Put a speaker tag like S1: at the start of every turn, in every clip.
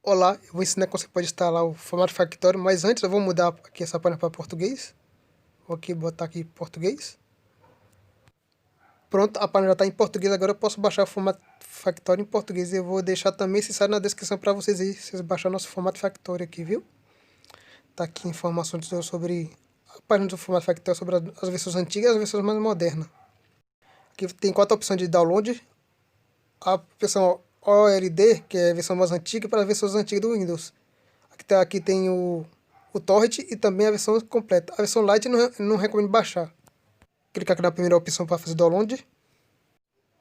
S1: Olá, eu vou ensinar como você pode instalar o formato factore, mas antes eu vou mudar aqui essa página para português. Vou aqui botar aqui português. Pronto, a página já está em português, agora eu posso baixar o formato factore em português. Eu vou deixar também esse site na descrição para vocês aí, vocês baixarem nosso formato factore aqui, viu? Tá aqui informações sobre a página do formato factore, sobre as versões antigas e as versões mais modernas. Aqui tem 4 opções de download. A versão OLD, que é a versão mais antiga, para as versões antigas do Windows. Aqui tem o torrent e também a versão completa. A versão light não recomendo baixar. Clicar aqui na primeira opção para fazer download.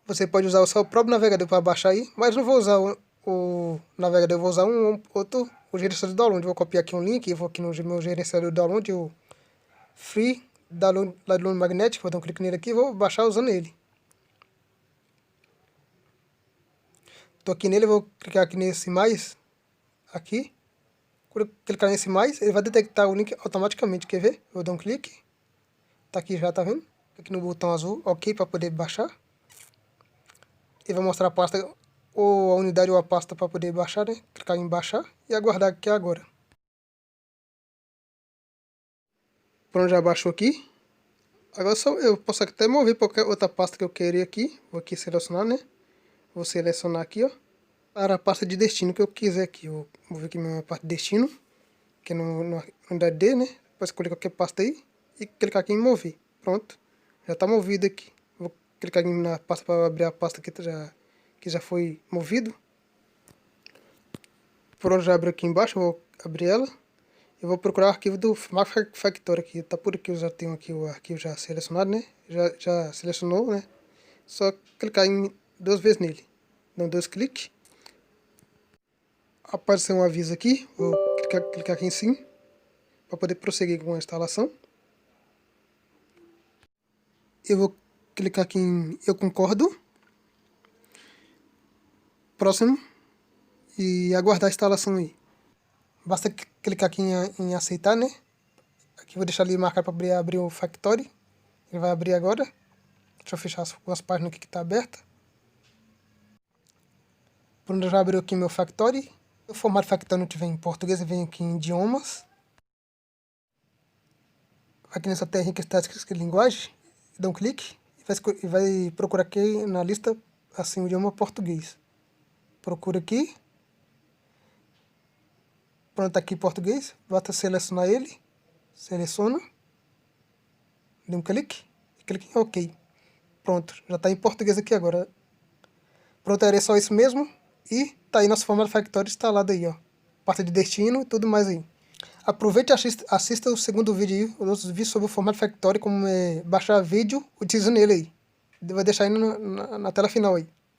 S1: Você pode usar o seu próprio navegador para baixar aí, mas não vou usar o navegador, eu vou usar o gerenciador de download. Vou copiar aqui um link, vou aqui no meu gerenciador de download, o Free Download Magnetic, vou dar um clique nele aqui e vou baixar usando ele. Estou aqui nele, vou clicar aqui nesse mais, aqui. Quando eu clicar nesse mais, ele vai detectar o link automaticamente, quer ver? Eu vou dar um clique. Tá aqui já, tá vendo? Aqui no botão azul, ok, para poder baixar. Ele vai mostrar a pasta, ou a unidade ou a pasta para poder baixar, né? Clicar em baixar e aguardar aqui agora. Pronto, já baixou aqui. Agora só eu posso até mover para qualquer outra pasta que eu queira aqui. Vou aqui selecionar, né? Vou selecionar aqui, ó, para a pasta de destino que eu quiser aqui. Eu vou ver aqui minha parte de destino, que é na unidade D, né? Depois escolher qualquer pasta aí e clicar aqui em mover. Pronto, já está movido aqui. Vou clicar aqui na pasta para abrir a pasta que já foi movido. Pronto, já abriu aqui embaixo, eu vou abrir ela. Eu vou procurar o arquivo do factore aqui. Tá por aqui, eu já tenho aqui o arquivo já selecionado, né? Já selecionou, né? Só clicar em 2 vezes nele. Dá 2 cliques. Apareceu um aviso aqui. Vou clicar aqui em sim. Para poder prosseguir com a instalação. Eu vou clicar aqui em eu concordo. Próximo. E aguardar a instalação aí. Basta clicar aqui em aceitar, né? Aqui vou deixar ali marcar para abrir o factore. Ele vai abrir agora. Deixa eu fechar as páginas aqui que está aberta. Pronto, já abriu aqui meu factore. Se o formato factore não tiver em português, vem aqui em idiomas. Aqui nessa terrinha que está escrito linguagem, dá um clique e vai procurar aqui na lista assim o idioma português. Procura aqui. Pronto, tá aqui em português. Basta selecionar ele. Seleciona. Dê um clique e clique em OK. Pronto, já está em português aqui agora. Pronto, era só isso mesmo. E tá aí nosso formato factore instalado aí, ó. Pasta de destino e tudo mais aí. Aproveite e assista o segundo vídeo aí, os outros vídeos sobre o formato factore, como baixar vídeo, utiliza nele aí. Vai deixar aí na tela final aí.